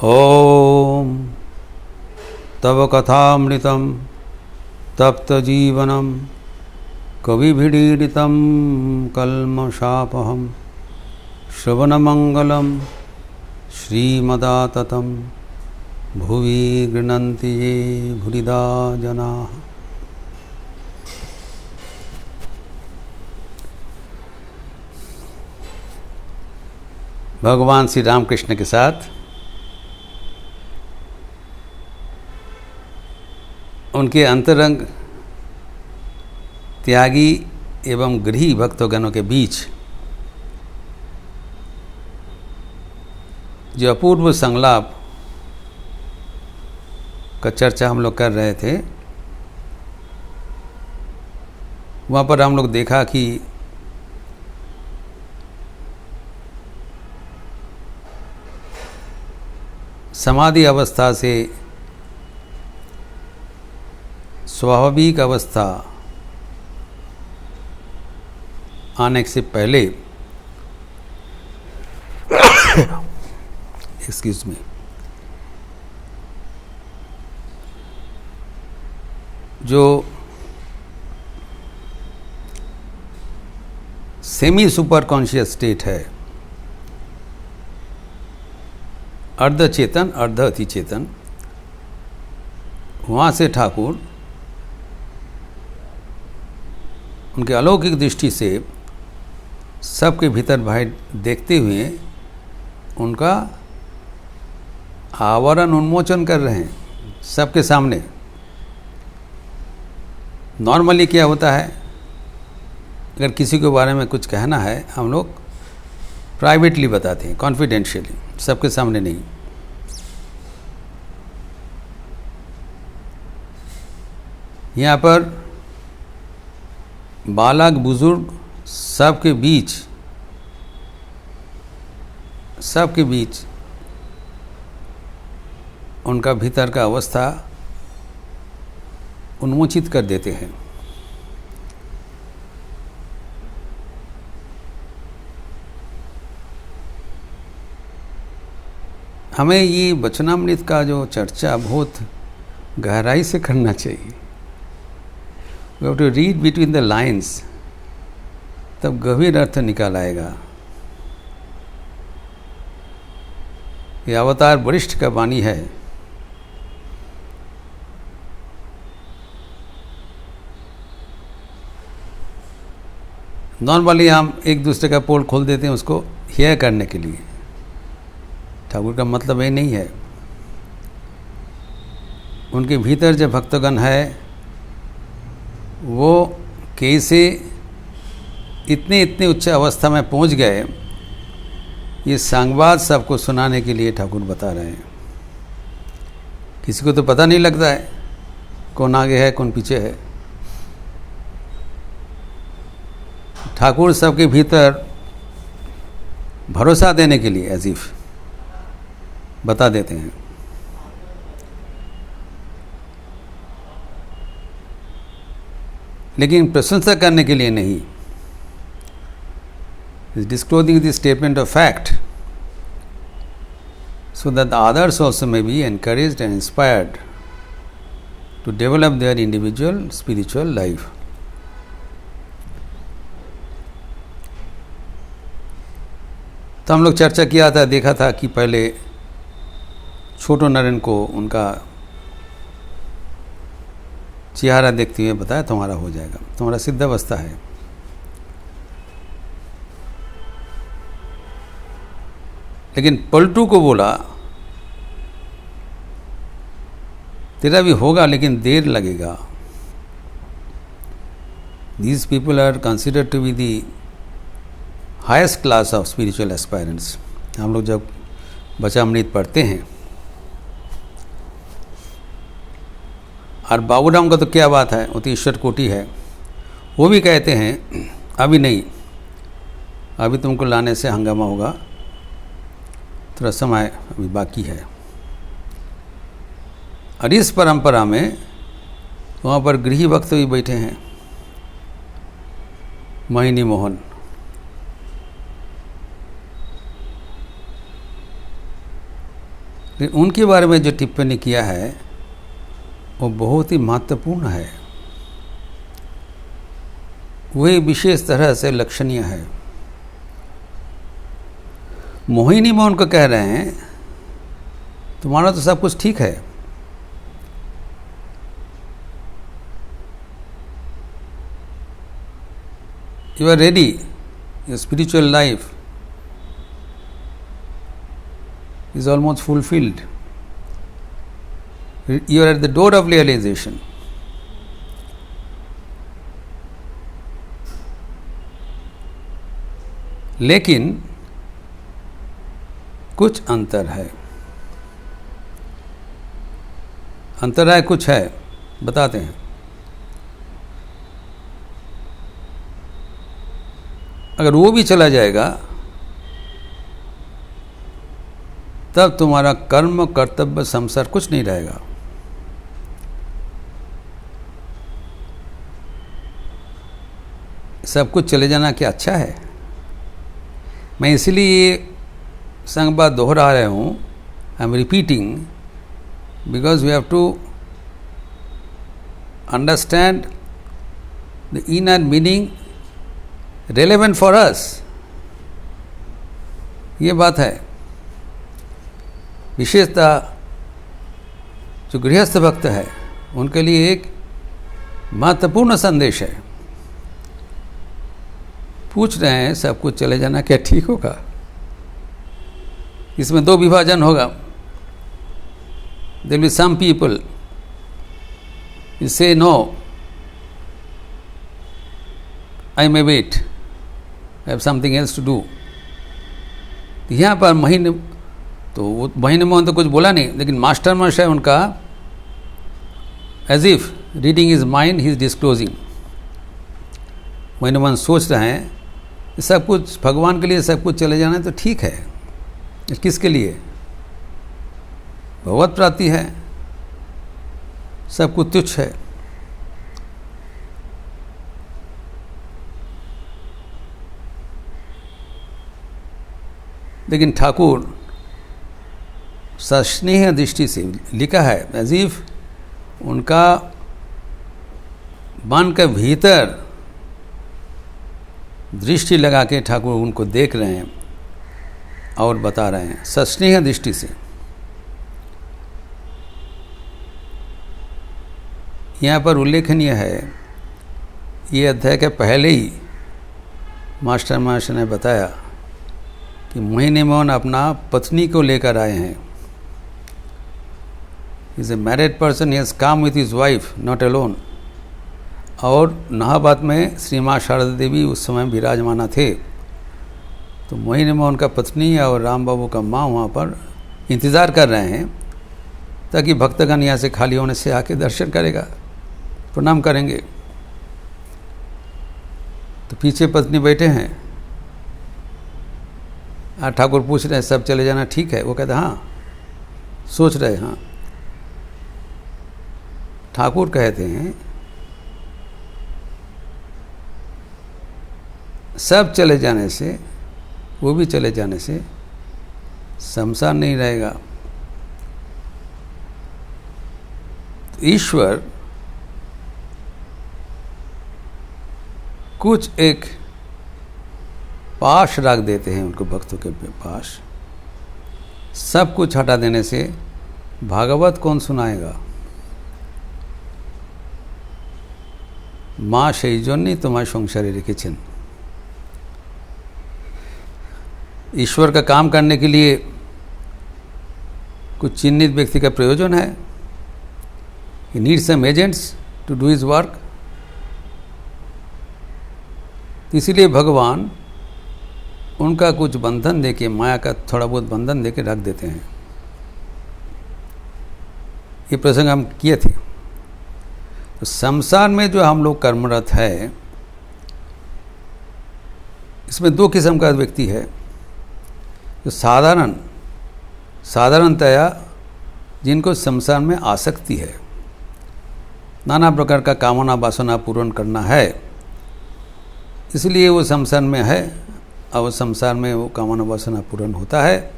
ॐ तव कथामृतं तप्तजीवनं कविभिरीडितं कल्मषापहं श्रवणमङ्गलं श्रीमदाततं भुवि गृह्णन्ति ये भूरिदा जनाः। भगवान श्री रामकृष्ण के साथ उनके अंतरंग त्यागी एवं गृही भक्तगणों के बीच जो अपूर्व संलाप का चर्चा हम लोग कर रहे थे, वहाँ पर हम लोग देखा कि समाधि अवस्था से स्वाभाविक अवस्था आने से पहले एक्सक्यूज मी, जो सेमी सुपर कॉन्शियस स्टेट है, अर्ध चेतन अर्ध अति चेतन, वहाँ से ठाकुर उनके अलौकिक दृष्टि से सबके भीतर बाहर देखते हुए उनका आवरण उन्मोचन कर रहे हैं सबके सामने। नॉर्मली क्या होता है, अगर किसी के बारे में कुछ कहना है हम लोग प्राइवेटली बताते हैं, कॉन्फिडेंशियली, सबके सामने नहीं। यहाँ पर बालक बुजुर्ग सबके बीच उनका भीतर का अवस्था उन्मोचित कर देते हैं। हमें ये वचनामृत का जो चर्चा बहुत गहराई से करना चाहिए। We have to read between the lines, तब गंभीर अर्थ निकाल आएगा। ये अवतार वरिष्ठ का वाणी है। नॉर्मली हम एक दूसरे का पोल खोल देते हैं उसको हेयर करने के लिए। ठाकुर का मतलब ये नहीं है। उनके भीतर जो भक्तगण है वो कैसे इतने उच्च अवस्था में पहुंच गए, ये संवाद सबको सुनाने के लिए ठाकुर बता रहे हैं। किसी को तो पता नहीं लगता है कौन आगे है कौन पीछे है। ठाकुर सबके भीतर भरोसा देने के लिए एज इफ बता देते हैं। लेकिन प्रशंसा करने के लिए नहीं। Is disclosing the statement of fact so that others also may be encouraged and inspired to develop their individual spiritual life. तो हम लोग चर्चा किया था, देखा था कि पहले छोटो नरेन को उनका चेहरा देखते हुए बताया तुम्हारा हो जाएगा, तुम्हारा सिद्ध अवस्था है। लेकिन पलटू को बोला तेरा भी होगा लेकिन देर लगेगा। These people are considered to be the highest class of spiritual aspirants। हम लोग जब वचनामृत पढ़ते हैं, और बाबूराम का तो क्या बात है, वो तो ईश्वर कोटि है। वो भी कहते हैं अभी नहीं, अभी तुमको लाने से हंगामा होगा, थोड़ा समय अभी बाकी है। और इस परंपरा में वहाँ पर गृही भक्त भी बैठे हैं, मोहिनी मोहन। लेकिन उनके बारे में जो टिप्पणी किया है वो बहुत ही महत्वपूर्ण है, वही विशेष तरह से लक्षणीय है। मोहिनी मोहन को कह रहे हैं तुम्हारा तो सब कुछ ठीक है, you are ready, your spiritual life is almost fulfilled, you are at the door of realization. लेकिन कुछ अंतर है, अंतराय कुछ है, बताते हैं। अगर वो भी चला जाएगा तब तुम्हारा कर्म कर्तव्य संसार कुछ नहीं रहेगा। सब कुछ चले जाना क्या अच्छा है? मैं इसलिए ये संगबात दोहरा रहा हूँ, I am repeating, because we have to understand the inner meaning relevant for us. ये बात है। विशेषता जो गृहस्थ भक्त है उनके लिए एक महत्वपूर्ण संदेश है। पूछ रहे हैं सब कुछ चले जाना क्या ठीक होगा? इसमें दो विभाजन होगा। There will be some people who say no, I may wait, I have something else to do. यहाँ पर महीने मोहन तो कुछ बोला नहीं, लेकिन मास्टर मास्टर है उनका, as if reading is mind he is disclosing. महीने मोहन सोच रहे हैं सब कुछ भगवान के लिए सब कुछ चले जाना है तो ठीक है, किसके लिए? भगवत प्राप्ति है, सब कुछ तुच्छ है। लेकिन ठाकुर सस्नेह दृष्टि से लिखा है, एज इफ उनका मन के भीतर दृष्टि लगा के ठाकुर उनको देख रहे हैं और बता रहे हैं सस्नेह दृष्टि से। यहाँ पर उल्लेखनीय है, ये अध्याय के पहले ही मास्टर ने बताया कि मोहिनी मोहन अपना पत्नी को लेकर आए हैं। Is a married person, he has come with his wife, not alone. और नाहाबाद में श्री माँ शारदा देवी उस समय विराजमाना थे, तो मोहिनी मोहन का पत्नी और राम बाबू का माँ वहाँ पर इंतज़ार कर रहे हैं ताकि भक्तगण यहाँ से खाली होने से आके दर्शन करेगा, प्रणाम करेंगे। तो पीछे पत्नी बैठे हैं, ठाकुर पूछ रहे हैं सब चले जाना ठीक है? वो कहते हाँ, सोच रहे हाँ। ठाकुर कहते हैं सब चले जाने से, वो भी चले जाने से संसार नहीं रहेगा। तो ईश्वर कुछ एक पाश रख देते हैं उनको भक्तों के पास। सब कुछ हटा देने से भागवत कौन सुनाएगा? माँ সেই জন্যই তোমায় সংসারে রেখেছেন। ईश्वर का काम करने के लिए कुछ चिन्हित व्यक्ति का प्रयोजन है। He needs some agents to do his work. इसीलिए भगवान उनका कुछ बंधन देके, माया का थोड़ा बहुत बंधन देके रख देते हैं। ये प्रसंग हम किए थे। तो संसार में जो हम लोग कर्मरत है, इसमें दो किस्म का व्यक्ति है। जो साधारणतया जिनको संसार में आसक्ति है, नाना प्रकार का कामना वासना पूर्ण करना है, इसलिए वो संसार में है और संसार में वो कामना वासना पूर्ण होता है।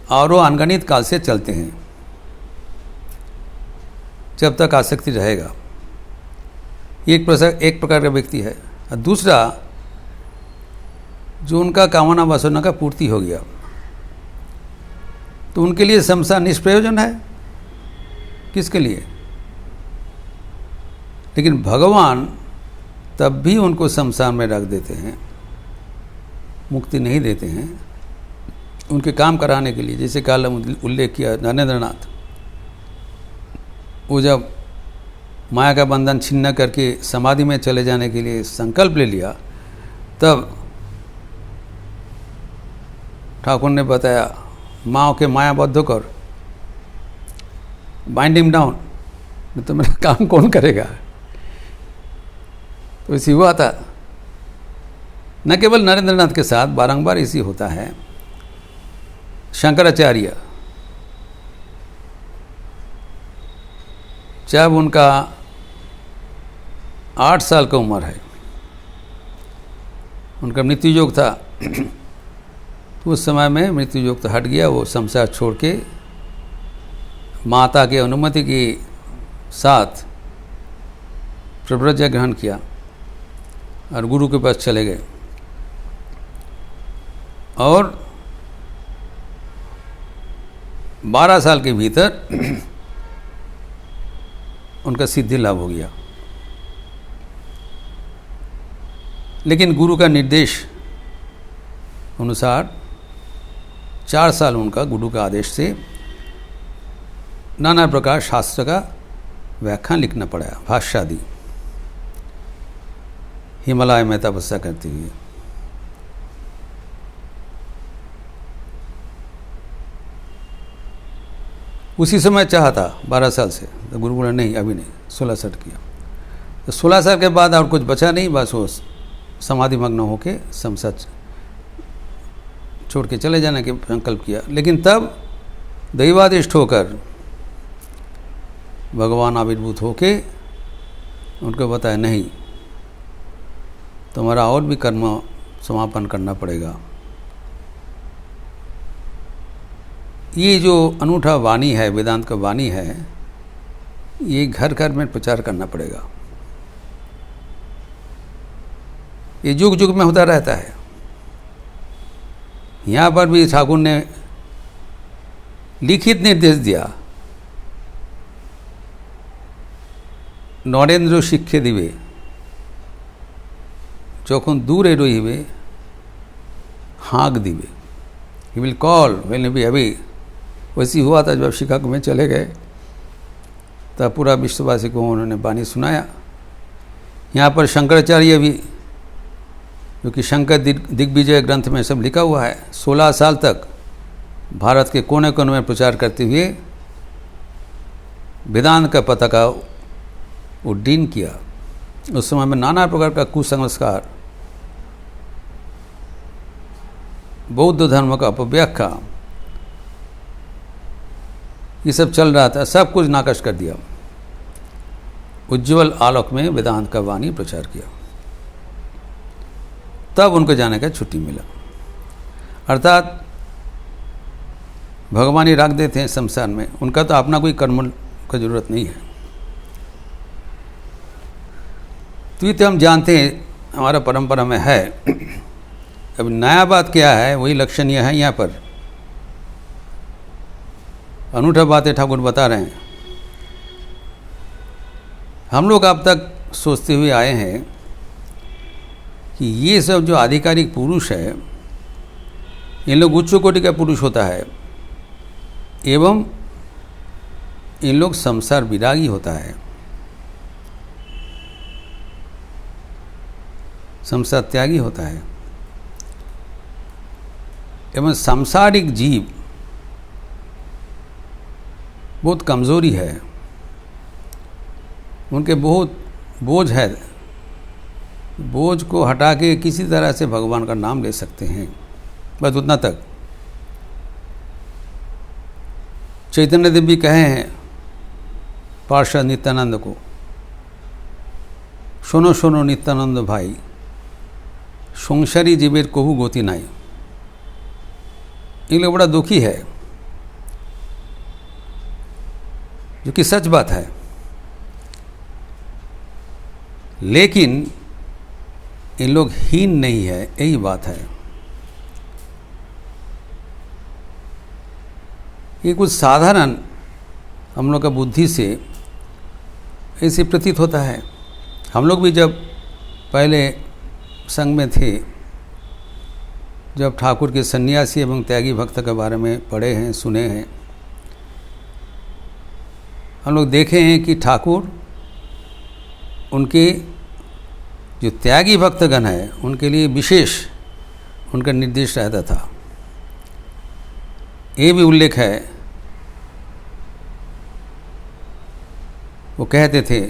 और वो अनगणित काल से चलते हैं, जब तक आसक्ति रहेगा। एक प्रकार का व्यक्ति है। और दूसरा, जो उनका कामना वासना का पूर्ति हो गया, तो उनके लिए संसार निष्प्रयोजन है। किसके लिए? लेकिन भगवान तब भी उनको संसार में रख देते हैं, मुक्ति नहीं देते हैं, उनके काम कराने के लिए। जैसे कल उल्लेख किया नरेंद्रनाथ, वो जब माया का बंधन छिन्न करके समाधि में चले जाने के लिए संकल्प ले लिया, तब ठाकुर ने बताया, माँ के मायाबद्ध कर, बाइंड हिम डाउन, नहीं तो मेरा काम कौन करेगा। तो इसी हुआ था। न केवल नरेंद्रनाथ के साथ बारंबार इसी होता है। शंकराचार्य, जब उनका 8 साल का उम्र है, उनका मृत्यु योग था, तो उस समय में मृत्यु योग तो हट गया। वो संसार छोड़ के माता के अनुमति के साथ प्रव्रज्य ग्रहण किया और गुरु के पास चले गए, और 12 साल के भीतर उनका सिद्धि लाभ हो गया। लेकिन गुरु का निर्देश अनुसार 4 साल उनका गुरु का आदेश से नाना प्रकार शास्त्र का व्याख्यान लिखना पड़ा, भाष्य आदि, हिमालय में तपस्या करते हुए। उसी समय चाहा था 12 साल से, तो गुरु बोला नहीं अभी नहीं, 16 साल किया। तो 16 साल के बाद और कुछ बचा नहीं, बस वो समाधि मग्न होके संसार छोड़ के चले जाने के संकल्प किया। लेकिन तब दैवादिष्ट होकर भगवान आविर्भूत होके उनको बताया, नहीं, तुम्हारा और भी कर्म समापन करना पड़ेगा। ये जो अनूठा वाणी है, वेदांत का वाणी है, ये घर घर में प्रचार करना पड़ेगा। ये युग युग में होता रहता है। यहाँ पर भी ठाकुर ने लिखित निर्देश दिया, नरेंद्र शिक्षे दिवे যখন দূরে রহিবে हाँक दिवे, he will call when be अभी। वैसी हुआ था जब शिकागो में चले गए, तब पूरा विश्ववासी को उन्होंने वाणी सुनाया। यहाँ पर शंकराचार्य भी, क्योंकि शंकर दिग्विजय ग्रंथ में सब लिखा हुआ है, 16 साल तक भारत के कोने कोने में प्रचार करते हुए वेदांत का पताका उड्डीन किया। उस समय में नाना प्रकार का कुसंस्कार, बौद्ध धर्म का अपव्याख्या, ये सब चल रहा था, सब कुछ नाकश कर दिया। उज्ज्वल आलोक में वेदांत का वाणी प्रचार किया, तब उनको जाने का छुट्टी मिला। अर्थात भगवान ही रख देते हैं संसार में, उनका तो अपना कोई कर्म का जरूरत नहीं है। तो ये तो हम जानते हैं, हमारा परंपरा में है। अब नया बात क्या है, वही लक्षणीय है। यहाँ पर अनूठा बातें ठाकुर बता रहे हैं। हम लोग अब तक सोचते हुए आए हैं कि ये सब जो आधिकारिक पुरुष है, इन लोग उच्च कोटि का पुरुष होता है, एवं इन लोग संसार विरागी होता है, संसार त्यागी होता है। एवं सांसारिक जीव बहुत कमज़ोरी है, उनके बहुत बोझ है, बोझ को हटा के किसी तरह से भगवान का नाम ले सकते हैं, बस उतना तक। चैतन्य देव भी कहे हैं पार्षद नित्यानंद को, शोनो शोनो नित्यानंद भाई, संसारी जीवेर कबू गति नाई। ये लोग बड़ा दुखी है, जो कि सच बात है, लेकिन इन लोग हीन नहीं है, यही बात है। ये कुछ साधारण हम लोग का बुद्धि से ऐसे प्रतीत होता है। हम लोग भी जब पहले संघ में थे, जब ठाकुर के सन्यासी एवं त्यागी भक्त के बारे में पढ़े हैं, सुने हैं, हम लोग देखे हैं कि ठाकुर उनके जो त्यागी भक्तगण है उनके लिए विशेष उनका निर्देश रहता था। ये भी उल्लेख है, वो कहते थे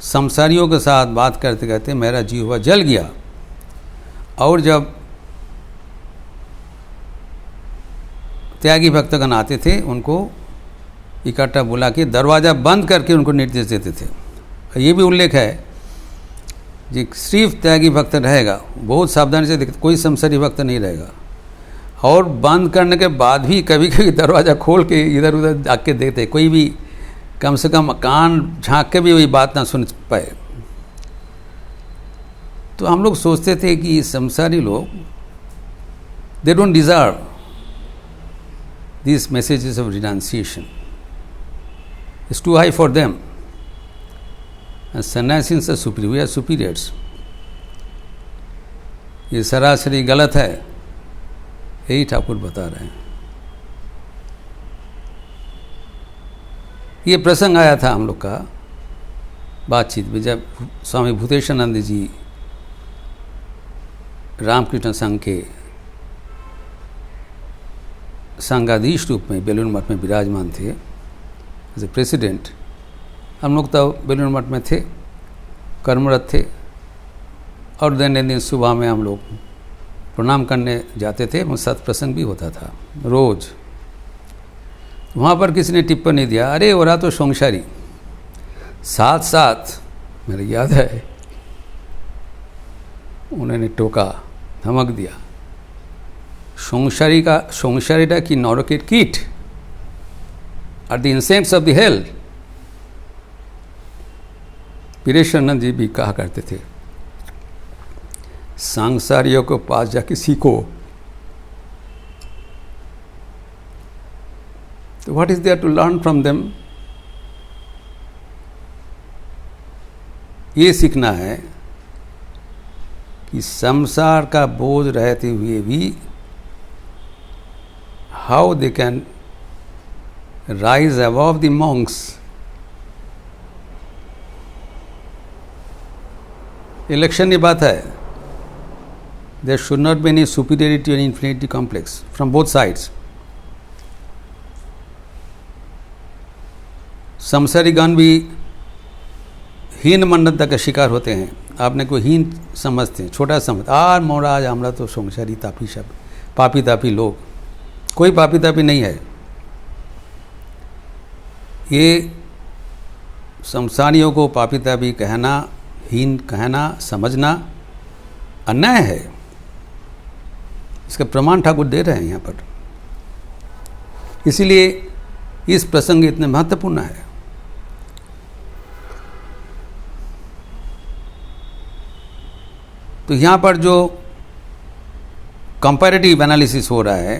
संसारियों के साथ बात करते करते मेरा जीवा जल गया, और जब त्यागी भक्तगण आते थे उनको इकट्ठा बुला के दरवाज़ा बंद करके उनको निर्देश देते थे। ये भी उल्लेख है जी, सिर्फ त्यागी भक्त रहेगा, बहुत सावधानी से देखते, कोई संसारी भक्त नहीं रहेगा। और बंद करने के बाद भी कभी कभी दरवाज़ा खोल के इधर उधर जाके के देखते, कोई भी कम से कम कान झांक के भी वही बात ना सुन पाए। तो हम लोग सोचते थे कि संसारी लोग they don't deserve this messages of renunciation, it's too high for them, and sannyasins are superior, we are superiors. ये सरासरी गलत है, यही ठाकुर बता रहे हैं। ये प्रसंग आया था हम लोग का बातचीत में, जब स्वामी भूतेशानंद जी रामकृष्ण संघ के संघाधीश रूप में बेलूर मठ में विराजमान थे एज ए प्रेसिडेंट। हम लोग तो बेलूर मठ में थे, कर्मरत थे, और दैनिक सुबह में हम लोग प्रणाम करने जाते थे, सत्प्रसंग भी होता था रोज़। वहाँ पर किसी ने टिप्पणी दिया, अरे वो रहा तो संसारी। साथ साथ मेरे याद है उन्होंने टोका, धमक दिया, संसारीटा की नरकेर कीट are the insects of the hell. Vireshwarananda ji भी कहा करते थे, सांसारियों को पास जाके सीखो। तो what is there to learn from them? ये सीखना है कि संसार का बोझ रहते हुए भी how they can rise above the monks. Election की बात है, there should not be any superiority और infinity complex from both sides. संसारी गण भी हीन मंडता का शिकार होते हैं। आपने कोई हीन समझते हैं, छोटा समझ, आर मोराज हमरा तो संसारी तापी सब पापी तापी लोग, कोई पापी तापी नहीं है। ये संसारियों को पापी तापी कहना, हीन कहना, समझना अन्याय है। इसका प्रमाण ठाकुर दे रहे हैं यहाँ पर। इसीलिए इस प्रसंग इतने महत्वपूर्ण है। तो यहाँ पर जो कंपैरेटिव एनालिसिस हो रहा है,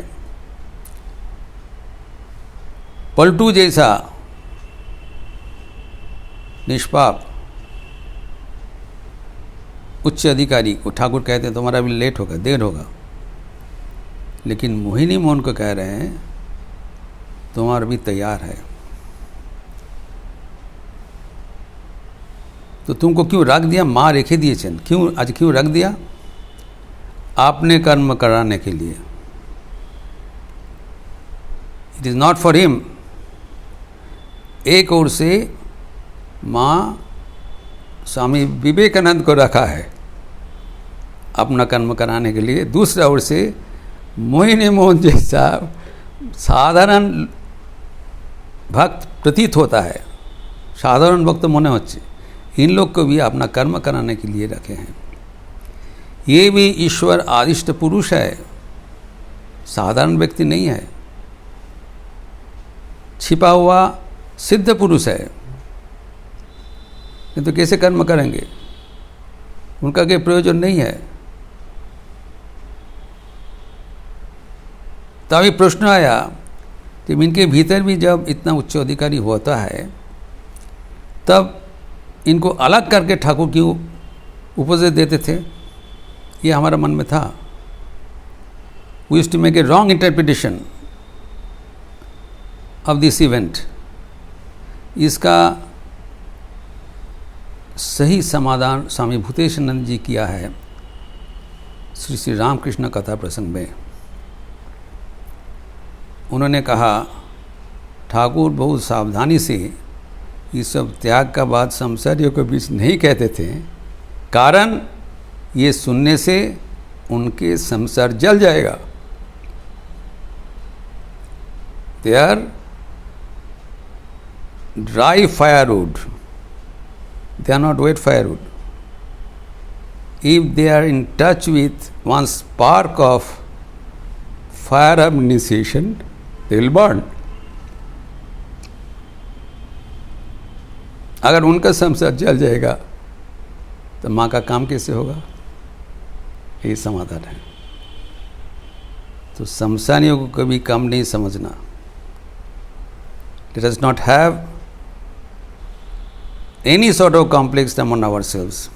पलटू जैसा निष्पाप उच्च अधिकारी को ठाकुर कहते हैं तुम्हारा भी लेट होगा, देर होगा, लेकिन मोहिनी मोहन को कह रहे हैं तुम्हारा भी तैयार है। तो तुमको क्यों रख दिया? माँ रेखे दिए चंद, क्यों आज क्यों रख दिया? आपने कर्म कराने के लिए। It is not for him. एक ओर से माँ स्वामी विवेकानंद को रखा है अपना कर्म कराने के लिए, दूसरा ओर से मोहिनी मोहन जैसा साधारण भक्त प्रतीत होता है, साधारण भक्त मने होच्छे, इन लोग को भी अपना कर्म कराने के लिए रखे हैं। ये भी ईश्वर आदिष्ट पुरुष है, साधारण व्यक्ति नहीं है। छिपा हुआ सिद्ध पुरुष है, नहीं तो कैसे कर्म करेंगे, उनका कोई प्रयोजन नहीं है। तभी प्रश्न आया कि इनके भीतर भी जब इतना उच्च अधिकारी होता है तब इनको अलग करके ठाकुर क्यों उपदेश देते थे, ये हमारा मन में था। We used to make a wrong interpretation of this event. इसका सही समाधान स्वामी भूतेशानंद जी किया है श्री श्री रामकृष्ण कथा प्रसंग में। उन्होंने कहा ठाकुर बहुत सावधानी से ये सब त्याग का बात संसारियों के बीच नहीं कहते थे, कारण ये सुनने से उनके संसार जल जाएगा। They are dry firewood, they are not wet firewood. If they are in touch with one spark of fire of initiation, they will burn. अगर उनका संसार जल जाएगा तो माँ का काम कैसे होगा, यही समाधान है। तो संसारियों को कभी कम नहीं समझना। Let us not have any sort of complex among ourselves.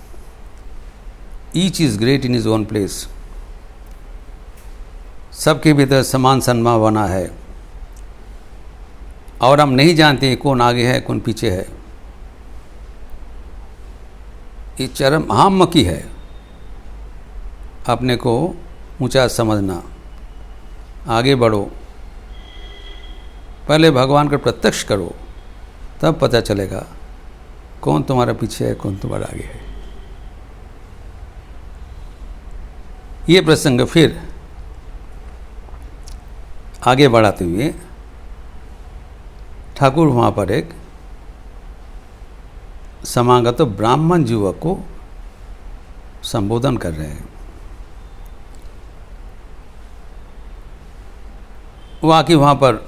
Each is great in his own place. सबके भीतर समान सद्भावना है और हम नहीं जानते कौन आगे है कौन पीछे है। ये चरम अहम्मकी है, अपने को ऊंचा समझना। आगे बढ़ो, पहले भगवान को प्रत्यक्ष करो, तब पता चलेगा कौन तुम्हारा पीछे है कौन तुम्हारा आगे है। ये प्रसंग फिर आगे बढ़ाते हुए ठाकुर वहाँ पर एक समागत ब्राह्मण युवक को संबोधन कर रहे हैं। वो आके वहाँ पर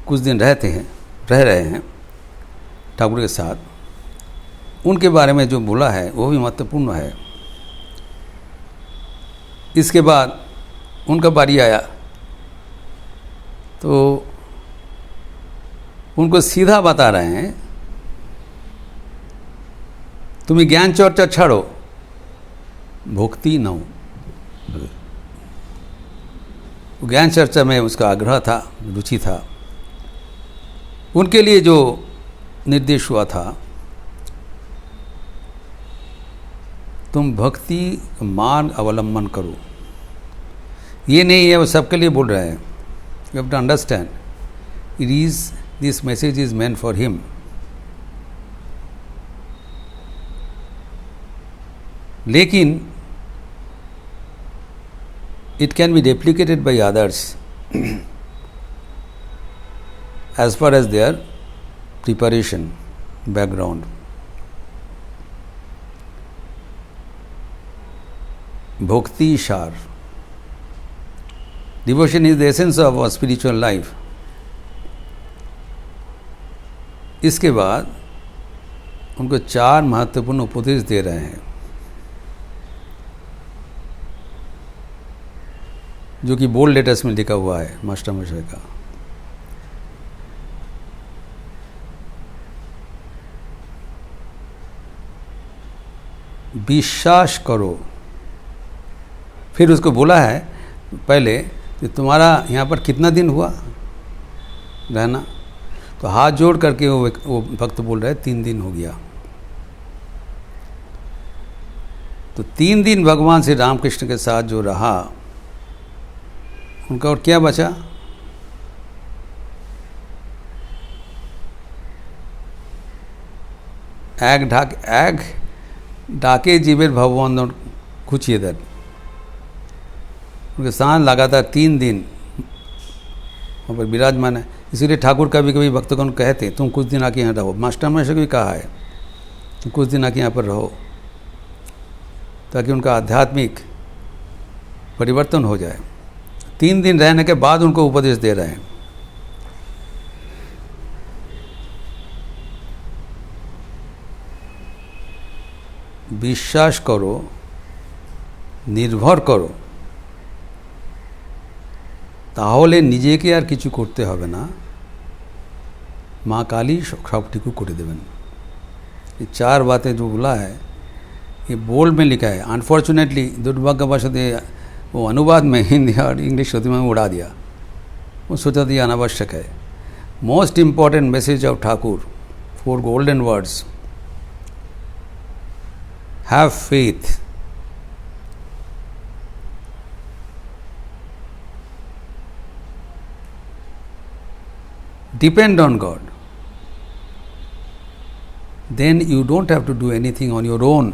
कुछ दिन रह रहे हैं ठाकुर के साथ। उनके बारे में जो बोला है वो भी महत्वपूर्ण है। इसके बाद उनका बारी आया तो उनको सीधा बता रहे हैं, तुम्हें ज्ञान चर्चा छाड़ो, भक्ति न हो। ज्ञान चर्चा में उसका आग्रह था, रुचि था। उनके लिए जो निर्देश हुआ था, तुम भक्ति मार्ग अवलंबन करो। ये नहीं है वो सबके लिए बोल रहे हैं। You have to understand it is this message is meant for him. लेकिन it can be replicated by others as far as their preparation background. Bhakti Shar. Devotion is the essence of our spiritual life. इसके बाद उनको 4 महत्वपूर्ण उपदेश दे रहे हैं जो कि बोल्ड लेटर्स में लिखा हुआ है मास्टर मशे का। विश्वास करो। फिर उसको बोला है पहले कि तुम्हारा यहाँ पर कितना दिन हुआ रहना, तो हाथ जोड़ करके वो भक्त बोल रहे 3 दिन हो गया। तो 3 दिन भगवान श्री रामकृष्ण के साथ जो रहा उनका और क्या बचा। एक डाके जीवेर भगवान कुछ इधर उनके साथ लगातार 3 दिन वहाँ पर विराजमान है। इसीलिए ठाकुर कभी कभी भक्तों को कहते तुम कुछ दिन आके यहाँ रहो। मास्टर महेश भी कहा है तुम कुछ दिन आके यहाँ पर रहो ताकि उनका आध्यात्मिक परिवर्तन हो जाए। 3 दिन रहने के बाद उनको उपदेश दे रहे हैं। বিশ্বাস করো, নির্ভর করো, তাহলে নিজেকে আর কিছু করতে হবে না, माँ काली सबटिकू कर देवें। ये 4 बातें जो बोला है ये बोल्ड में लिखा है। अनफॉर्चुनेटली दुर्भाग्यवश वो अनुवाद में हिंदी और इंग्लिश में उड़ा दिया, वो सोचा था ये अनावश्यक है। Most important message of Thakur, 4 golden words, have faith, depend on God, then you don't have to do anything on your own.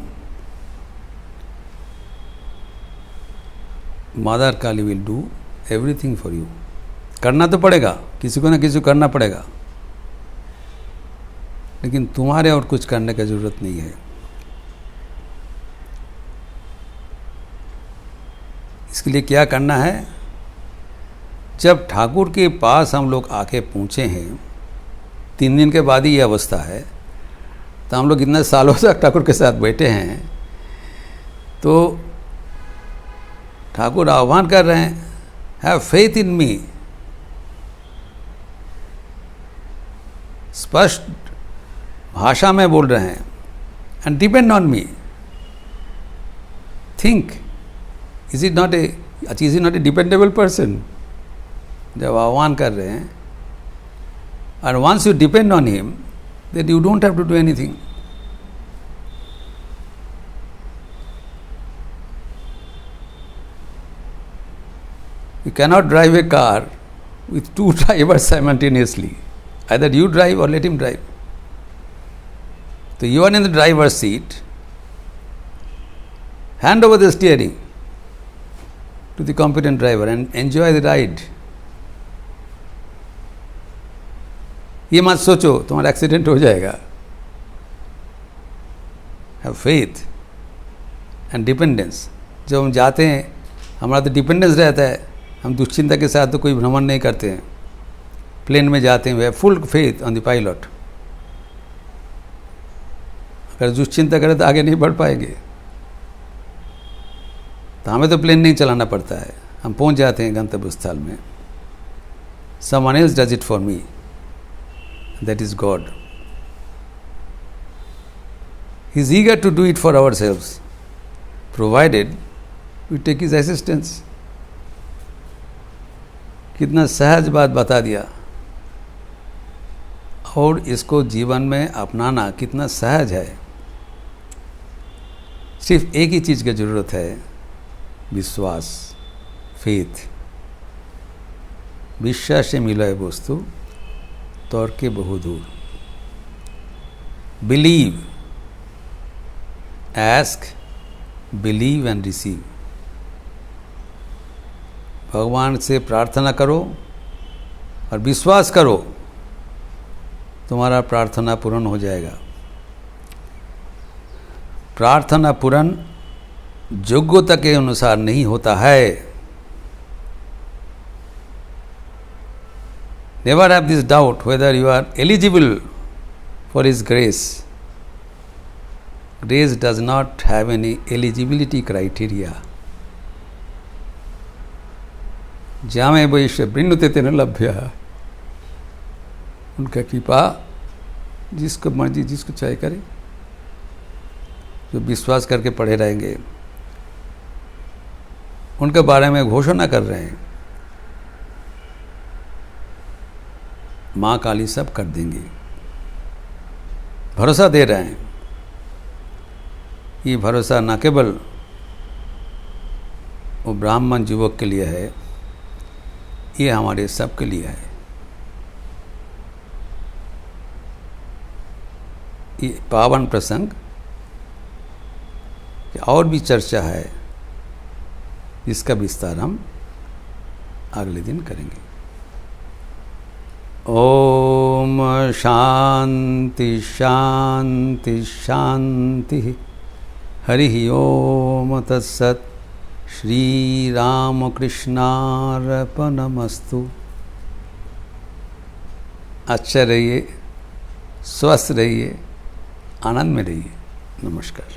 Mother Kali will do everything for you. करना तो पड़ेगा, किसी को ना किसी को करना पड़ेगा, लेकिन तुम्हारे और कुछ करने की जरूरत नहीं है। इसके लिए क्या करना है? जब ठाकुर के पास हम लोग आके पहुँचे हैं, 3 दिन के बाद ही ये अवस्था है, तो हम लोग इतने सालों तक ठाकुर के साथ बैठे हैं, तो ठाकुर आह्वान कर रहे हैं, हैव फेथ इन मी। स्पष्ट भाषा में बोल रहे हैं, and depend on me. Think, is it not a dependable person? जब आह्वान कर रहे हैं, and once you depend on him, then you don't have to do anything. You cannot drive a car with 2 drivers simultaneously. Either you drive or let him drive. So you are in the driver's seat, hand over the steering to the competent driver and enjoy the ride. ये मत सोचो तुम्हारा accident हो जाएगा। Have faith and dependence. जब हम जाते हैं, हमारा तो डिपेंडेंस रहता है, हम दुश्चिंता के साथ तो कोई भ्रमण नहीं करते हैं। प्लेन में जाते हैं, we have full faith on the pilot. अगर दुश्चिंता करें तो आगे नहीं बढ़ पाएंगे। तो हमें तो प्लेन नहीं चलाना पड़ता है, हम पहुंच जाते हैं गंतव्य स्थल में। Someone else does it for me, that is God. He is eager to do it for ourselves, provided we take his assistance. कितना सहज बात बता दिया, और इसको जीवन में अपनाना कितना सहज है। सिर्फ एक ही चीज़ की ज़रूरत है, विश्वास, फेथ। विश्वास से मिला है वस्तु तर्क के बहु दूर। Believe, ask, believe and receive. भगवान से प्रार्थना करो और विश्वास करो, तुम्हारा प्रार्थना पूर्ण हो जाएगा। प्रार्थना पूर्ण योग्यता के अनुसार नहीं होता है। Never have this doubt whether you are eligible for His grace. Grace does not have any eligibility criteria. जामे वैश्य वृण्णुते तेन लभ्य। उनका कृपा जिसको मर्जी, जिसको चाहे करे। जो विश्वास करके पढ़े रहेंगे, उनके बारे में घोषणा कर रहे हैं, माँ काली सब कर देंगी। भरोसा दे रहे हैं। ये भरोसा न केवल वो ब्राह्मण युवक के लिए है, ये हमारे सब के लिए है। ये पावन प्रसंग और भी चर्चा है, इसका विस्तार हम अगले दिन करेंगे। ओम शांति शांति शांति। हरि ओम तत्सत। श्री रामकृष्णार्पणमस्तु। अच्छा रहिए, स्वस्थ रहिए, आनंद में रहिए। नमस्कार।